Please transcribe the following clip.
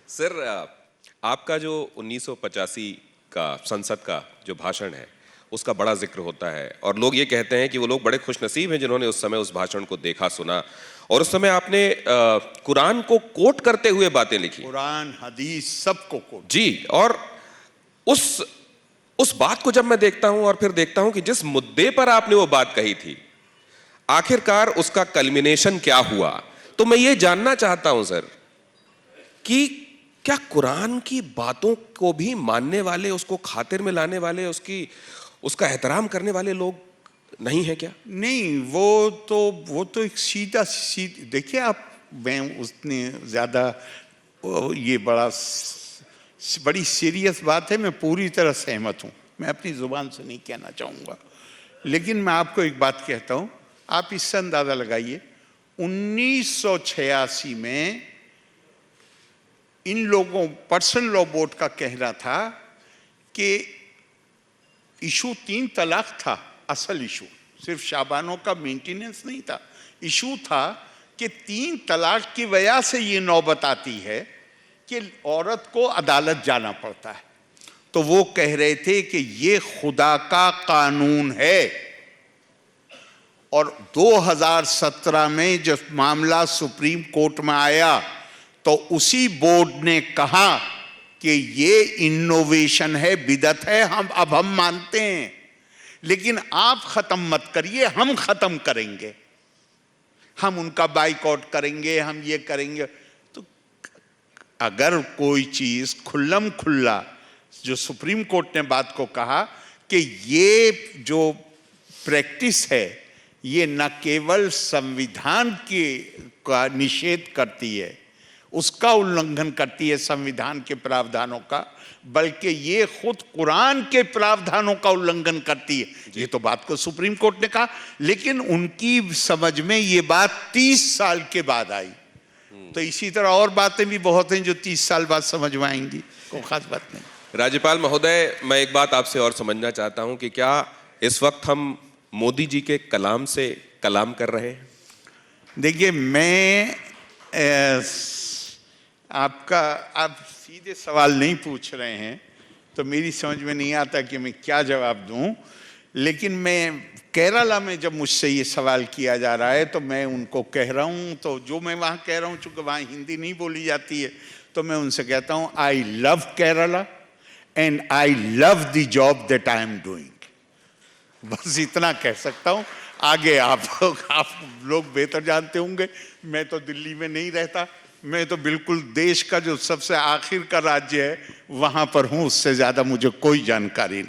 Sir, आपका जो 1985 का संसद का जो भाषण है उसका बड़ा जिक्र होता है और लोग ये कहते हैं कि वो लोग बड़े खुशनसीब हैं जिन्होंने उस समय उस भाषण को देखा सुना। और उस समय आपने कुरान को कोट करते हुए बातें लिखी, कुरान हदीस सबको कोट जी। और उस बात को जब मैं देखता हूं और फिर देखता हूं कि जिस मुद्दे पर आपने वो बात कही थी, आखिरकार उसका कल्मिनेशन क्या हुआ, तो मैं ये जानना चाहता हूं सर कि क्या कुरान की बातों को भी मानने वाले, उसको खातिर में लाने वाले, उसका एहतराम करने वाले लोग नहीं है क्या? नहीं, वो तो एक सीधा देखिए आप, मैं उतने ज्यादा ये बड़ी सीरियस बात है, मैं पूरी तरह सहमत हूं, मैं अपनी जुबान से नहीं कहना चाहूंगा, लेकिन मैं आपको एक बात कहता हूं, आप इससे अंदाजा लगाइए 1986 में इन लोगों पर्सनल लॉ बोर्ड का कहना था कि इशू 3 तलाक था, असल इशू सिर्फ शाबानों का मेंटेनेंस नहीं था, इशू था कि 3 तलाक की वजह से ये नौबत आती है कि औरत को अदालत जाना पड़ता है। तो वो कह रहे थे कि ये खुदा का कानून है। और 2017 में जब मामला सुप्रीम कोर्ट में आया तो उसी बोर्ड ने कहा कि ये इनोवेशन है, बिदअत है, हम मानते हैं, लेकिन आप खत्म मत करिए, हम खत्म करेंगे, हम उनका बाइकआउट करेंगे, हम ये करेंगे। तो अगर कोई चीज खुल्लम खुल्ला, जो सुप्रीम कोर्ट ने बात को कहा कि ये जो प्रैक्टिस है ये न केवल संविधान का निषेध करती है, उसका उल्लंघन करती है संविधान के प्रावधानों का, बल्कि ये खुद कुरान के प्रावधानों का उल्लंघन करती है। ये तो बात को सुप्रीम कोर्ट ने कहा, लेकिन उनकी समझ में ये बात 30 साल के बाद आई। तो इसी तरह और बातें भी बहुत हैं जो 30 साल बाद समझ में आएंगी, कोई खास बात नहीं। राज्यपाल महोदय, मैं एक बात आपसे और समझना चाहता हूं कि क्या इस वक्त हम मोदी जी के कलाम से कलाम कर रहे हैं? देखिए, मैं आप सीधे सवाल नहीं पूछ रहे हैं तो मेरी समझ में नहीं आता कि मैं क्या जवाब दूं, लेकिन मैं केरला में जब मुझसे ये सवाल किया जा रहा है तो मैं उनको कह रहा हूं, तो जो मैं वहां कह रहा हूं, चूंकि वहां हिंदी नहीं बोली जाती है, तो मैं उनसे कहता हूं I love Kerala and I love the job that I am doing. बस इतना कह सकता हूं, आगे आप लोग बेहतर जानते होंगे। मैं तो दिल्ली में नहीं रहता, मैं तो बिल्कुल देश का जो सबसे आखिर का राज्य है वहां पर हूं, उससे ज्यादा मुझे कोई जानकारी नहीं।